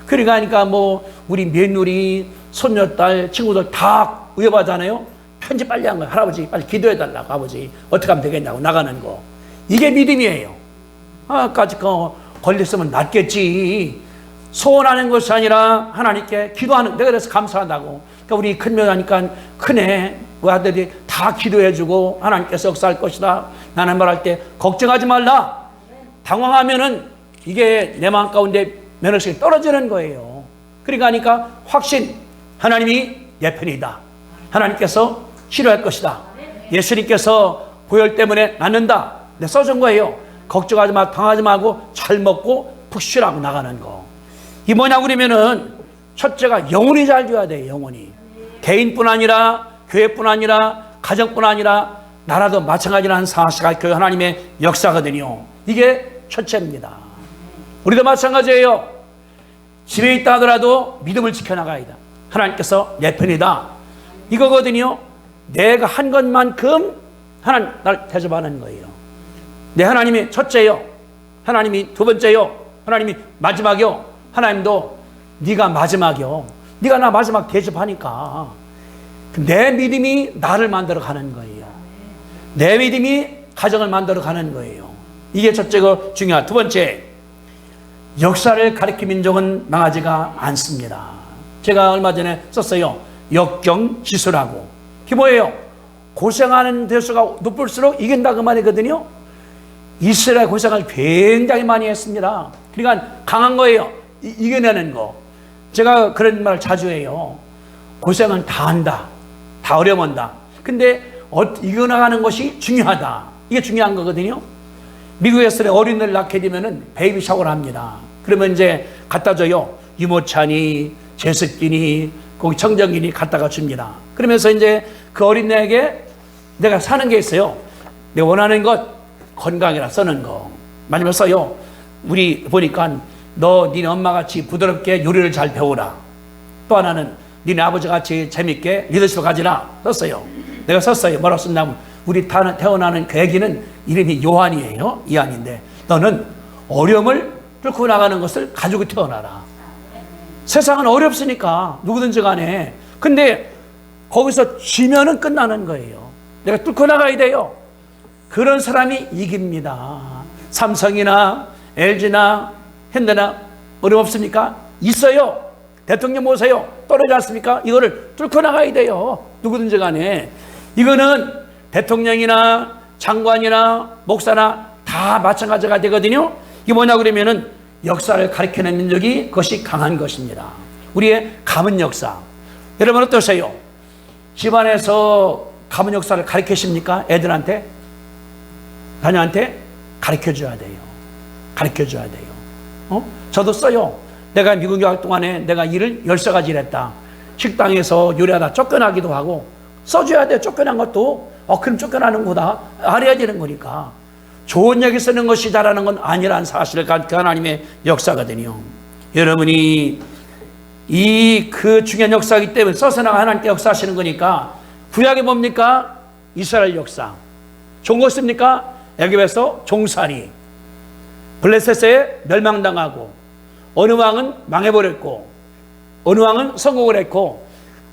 그러니까 뭐 우리 며느리, 손녀딸, 친구들 다 위협하잖아요. 편지 빨리 한 거예요. 할아버지 빨리 기도해달라고. 아버지 어떻게 하면 되겠냐고 나가는 거. 이게 믿음이에요. 아까지 걸렸으면 낫겠지. 소원하는 것이 아니라 하나님께 기도하는. 내가 그래서 감사하다고. 그러니까 우리 큰며느니까 큰애 그 아들이 다 기도해주고 하나님께서 역사할 것이다. 나는 말할 때 걱정하지 말라. 당황하면은 이게 내 마음 가운데 면허식이 떨어지는 거예요. 그러니까 확신. 하나님이 내 편이다. 하나님께서 치료할 것이다. 예수님께서 고열 때문에 낫는다. 내 써준 거예요. 걱정하지 마, 당하지 말고 잘 먹고 푹 쉬라고 나가는 거. 이 뭐냐 그러면은 첫째가 영혼이 잘 돼야 돼요. 영혼이. 개인뿐 아니라 교회뿐 아니라 가정뿐 아니라 나라도 마찬가지라는 사실가 그 하나님의 역사거든요. 이게 첫째입니다. 우리도 마찬가지예요. 집에 있다 하더라도 믿음을 지켜나가야 돼. 하나님께서 내 편이다. 이거거든요. 내가 한 것만큼 하나님 날 대접하는 거예요. 내 하나님이 첫째요. 하나님이 두 번째요. 하나님이 마지막이요. 하나님도 네가 마지막이요. 네가 나 마지막 대접하니까 내 믿음이 나를 만들어 가는 거예요. 내 믿음이 가정을 만들어 가는 거예요. 이게 첫째고 중요한. 두 번째, 역사를 가리킨 민족은 망하지가 않습니다. 제가 얼마 전에 썼어요. 역경지수라고. 그게 뭐예요? 고생하는 대수가 높을수록 이긴다 그 말이거든요. 이스라엘 고생을 굉장히 많이 했습니다. 그러니까 강한 거예요. 이겨내는 거. 제가 그런 말을 자주 해요. 고생은 다 한다. 다 어려운다. 근데 이겨나가는 것이 중요하다. 이게 중요한 거거든요. 미국에서 어린이를 낳게 되면은 베이비 샤워를 합니다. 그러면 이제 갖다 줘요. 유모차니, 제습기니, 거기 청정기니 갖다가 줍니다. 그러면서 이제 그 어린애에게 내가 사는 게 있어요. 내가 원하는 것, 건강이라 쓰는 거. 많이 써요. 우리 보니까 너 니네 엄마같이 부드럽게 요리를 잘 배우라. 또 하나는 니네 아버지같이 재밌게 리더십을 가지라. 썼어요. 내가 썼어요. 뭐라고 썼냐면 우리 태어나는 그 애기는 이름이 요한이에요. 이한인데 너는 어려움을 뚫고 나가는 것을 가지고 태어나라. 세상은 어렵으니까 누구든지 간에. 근데 거기서 지면은 끝나는 거예요. 내가 뚫고 나가야 돼요. 그런 사람이 이깁니다. 삼성이나 LG나 현대나 어려움 없습니까? 있어요. 대통령 모세요. 떨어지지 않습니까? 이거를 뚫고 나가야 돼요. 누구든지 간에. 이거는 대통령이나 장관이나 목사나 다 마찬가지가 되거든요. 이게 뭐냐 그러면은 역사를 가리켜낸 민족이 그것이 강한 것입니다. 우리의 가문 역사. 여러분 어떠세요? 집안에서 가문 역사를 가르치십니까? 애들한테? 자녀한테? 가르쳐줘야 돼요. 가르쳐줘야 돼요. 저도 써요. 내가 미국 유학 동안에 내가 일을 13가지를 했다. 식당에서 요리하다 쫓겨나기도 하고 써줘야 돼요. 쫓겨난 것도. 그럼 쫓겨나는 거다. 알아야 되는 거니까. 좋은 얘기 쓰는 것이 잘하는 건 아니라는 사실을 그 하나님의 역사거든요. 여러분이 그 중요한 역사이기 때문에 써서 나가 하나님께 역사하시는 거니까. 구약이 뭡니까? 이스라엘 역사. 좋은 거 씁니까? 애굽에서 종살이. 블레셋에 멸망당하고 어느 왕은 망해버렸고 어느 왕은 성공을 했고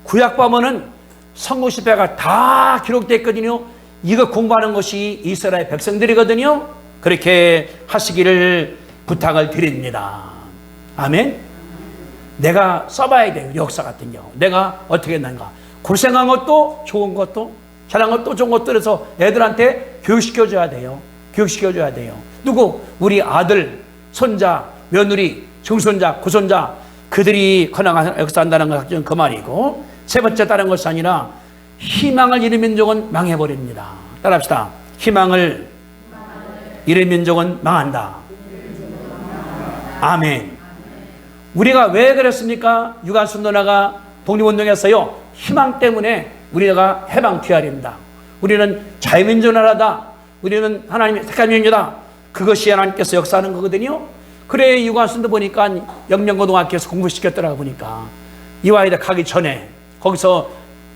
구약 보면은 성공 실패가 다 기록되어 있거든요. 이거 공부하는 것이 이스라엘 백성들이거든요. 그렇게 하시기를 부탁을 드립니다. 아멘. 내가 써봐야 돼요. 역사 같은 경우 내가 어떻게 했는가. 고생한 것도 좋은 것도 잘한 것도 좋은 것도 그래서 애들한테 교육시켜줘야 돼요. 교육시켜줘야 돼요. 누구? 우리 아들, 손자, 며느리, 증손자, 고손자 그들이 커나가 역사한다는 것은 그 말이고 세 번째 다른 것이 아니라 희망을 잃은 민족은 망해버립니다. 따라합시다. 희망을 잃은 민족은 망한다. 아멘. 우리가 왜 그랬습니까? 유관순 누나가 독립운동했어요. 희망 때문에 우리가 해방 귀하립니다. 우리는 자유민주 나라다. 우리는 하나님의 택한 민족이다. 그것이 하나님께서 역사하는 거거든요. 그래 유관순도 보니까 영명고등학교에서 공부시켰더라고 보니까 이화여대 가기 전에 거기서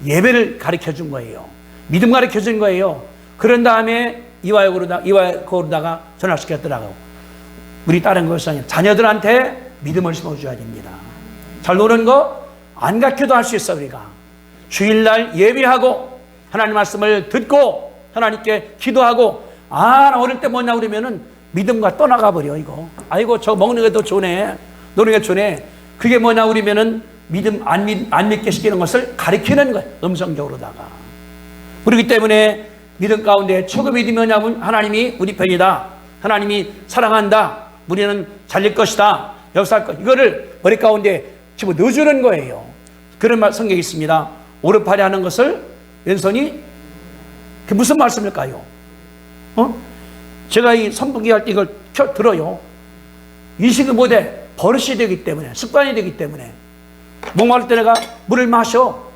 예배를 가르쳐준 거예요. 믿음 가르쳐준 거예요. 그런 다음에 이화여고로다가 전학시켰더라고. 우리 다른 것이 아니라 자녀들한테 믿음을 심어줘야 됩니다. 잘 노는 거 안 가르쳐도 할 수 있어. 우리가 주일날 예배하고 하나님 말씀을 듣고 하나님께 기도하고 어릴 때 뭐냐 그러면은 믿음과 떠나가 버려. 이거 아이고 저 먹는 게 더 좋네 노는 게 좋네. 그게 뭐냐 그러면은 믿음 안 믿게 시키는 것을 가리키는 거예요. 음성적으로다가. 그렇기 때문에 믿음 가운데 최고 믿음이 뭐냐면 하나님이 우리 편이다. 하나님이 사랑한다. 우리는 잘릴 것이다. 역사할 것. 이거를 머리 가운데 집어 넣어주는 거예요. 그런 성경이 있습니다. 오른팔이 하는 것을 왼손이 그게 무슨 말씀일까요? 제가 이 선풍기 할 때 이걸 들어요. 인식을 못해. 버릇이 되기 때문에 습관이 되기 때문에 목마를 때 내가 물을 마시고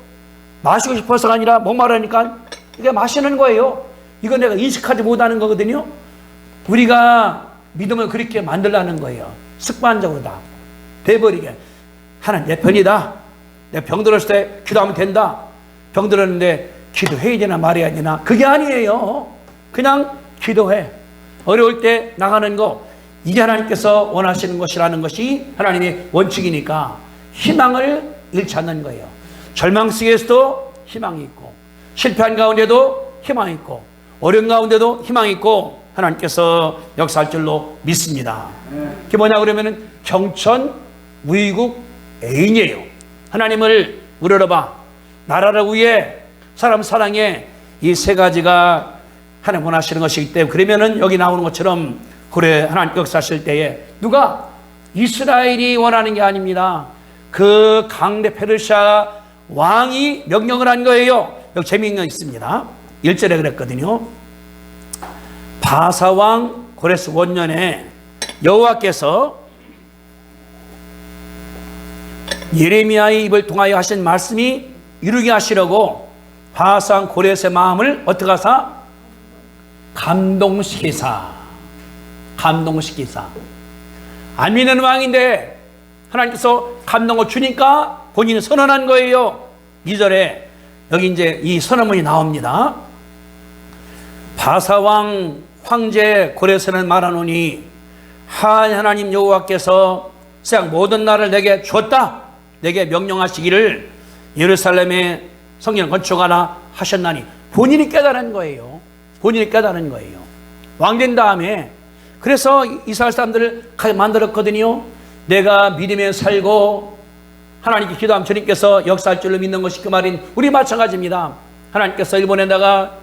싶어서가 아니라 목마르니까 이게 마시는 거예요. 이건 내가 인식하지 못하는 거거든요. 우리가 믿음을 그렇게 만들라는 거예요. 습관적으로 다 돼버리게. 하나님 내 편이다. 내가 병들었을 때 기도하면 된다. 병들었는데 기도해야 되나 말해야 되나 그게 아니에요. 그냥 기도해. 어려울 때 나가는 거 이게 하나님께서 원하시는 것이라는 것이 하나님의 원칙이니까 희망을 잃지 않는 거예요. 절망 속에서도 희망이 있고 실패한 가운데도 희망이 있고 어려운 가운데도 희망이 있고 하나님께서 역사할 줄로 믿습니다. 그게 뭐냐 그러면은 경천 무이국 애인이에요. 하나님을 우러러봐. 나라를 위해 사람 사랑해. 이 세 가지가 하나님 원하시는 것이기 때문에 그러면은 여기 나오는 것처럼 그래 하나님 역사하실 때에 누가 이스라엘이 원하는 게 아닙니다. 그 강대 페르시아 왕이 명령을 한 거예요. 여기 재미있는 거 있습니다. 1절에 그랬거든요. 바사왕 고레스 원년에 여호와께서 예레미야의 입을 통하여 하신 말씀이 이루게 하시려고 바사왕 고레스의 마음을 어떻게 하사? 감동시키사. 안 믿는 왕인데 하나님께서 감동을 주니까 본인이 선언한 거예요. 2절에 여기 이제 이 선언문이 나옵니다. 바사왕 황제 고레스는 말하노니 하나님 여호와께서 세상 모든 나라를 내게 주었다. 내게 명령하시기를 예루살렘에 성전을 건축하라 하셨나니 본인이 깨달은 거예요. 본인이 깨달은 거예요. 왕 된 다음에 그래서 이스라엘 사람들을 만들었거든요. 내가 믿음에 살고 하나님께 기도하면 주님께서 역사할 줄로 믿는 것이 그 말인 우리 마찬가지입니다. 하나님께서 일본에다가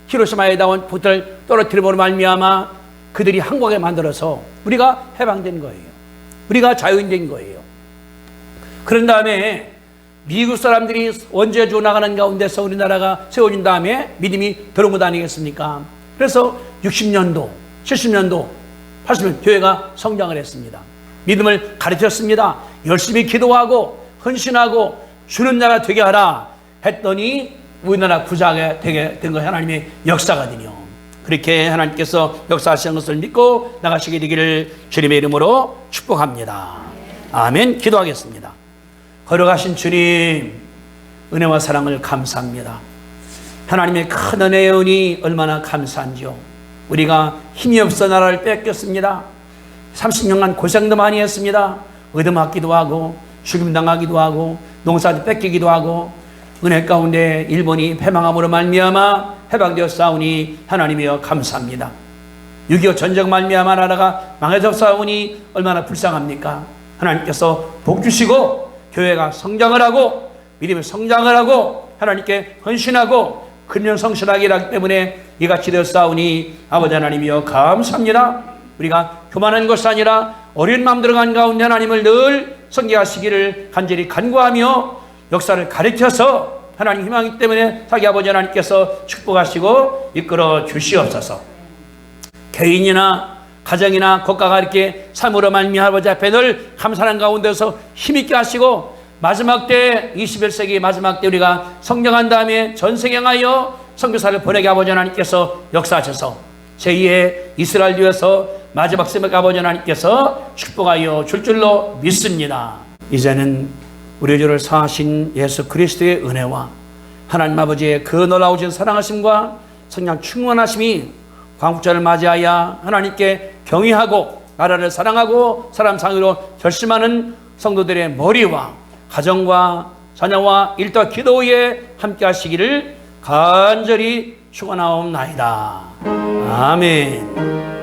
히로시마에 나온 북들 떨어뜨림으로 말미암아 그들이 한국에 만들어서 우리가 해방된 거예요. 우리가 자유인된 거예요. 그런 다음에 미국 사람들이 원죄 주 나가는 가운데서 우리나라가 세워진 다음에 믿음이 들어온 것 아니겠습니까? 그래서 60년도, 70년도, 80년도 교회가 성장을 했습니다. 믿음을 가르쳤습니다. 열심히 기도하고 헌신하고 주는 자가 되게 하라 했더니 우리나라 부자가 되게 된 거 하나님의 역사거든요. 그렇게 하나님께서 역사하시는 것을 믿고 나가시게 되기를 주님의 이름으로 축복합니다. 아멘. 기도하겠습니다. 걸어가신 주님, 은혜와 사랑을 감사합니다. 하나님의 큰 은혜의 은이 얼마나 감사한지요. 우리가 힘이 없어 나라를 뺏겼습니다. 30년간 고생도 많이 했습니다. 얻어맞기도 하고 죽임당하기도 하고 농사도 뺏기기도 하고 은혜 가운데 일본이 패망함으로 말미암아 해방되었사오니 하나님이여 감사합니다. 6.25 전쟁 말미암아 나라가 망해졌사오니 얼마나 불쌍합니까? 하나님께서 복 주시고 교회가 성장을 하고 믿음의 성장을 하고 하나님께 헌신하고 근년 성실하게 하기 때문에 이같이 되었사오니 아버지 하나님이여 감사합니다. 우리가 교만한 것이 아니라 어린 마음 들어간 가운데 하나님을 늘 섬기하시기를 간절히 간구하며 역사를 가르쳐서 하나님 희망이기 때문에 자기 아버지 하나님께서 축복하시고 이끌어 주시옵소서. 개인이나 가정이나 국가가 이렇게 삶으로 말미암아 아버지 앞에 늘 감사하는 가운데서 힘있게 하시고 마지막 때 21세기 마지막 때 우리가 성장한 다음에 전 세계 향하여 선교사를 보내게 아버지 하나님께서 역사하셔서 제2의 이스라엘 위에서 마지막 세력 아버지 하나님께서 축복하여 줄 줄로 믿습니다. 이제는 우리 주를 사하신 예수 그리스도의 은혜와 하나님 아버지의 그 놀라우신 사랑하심과 성령 충만하심이 광복절을 맞이하여 하나님께 경외하고 나라를 사랑하고 사람 상위로 결심하는 성도들의 머리와 가정과 자녀와 일터 기도에 함께 하시기를 간절히 축원하옵나이다. 아멘.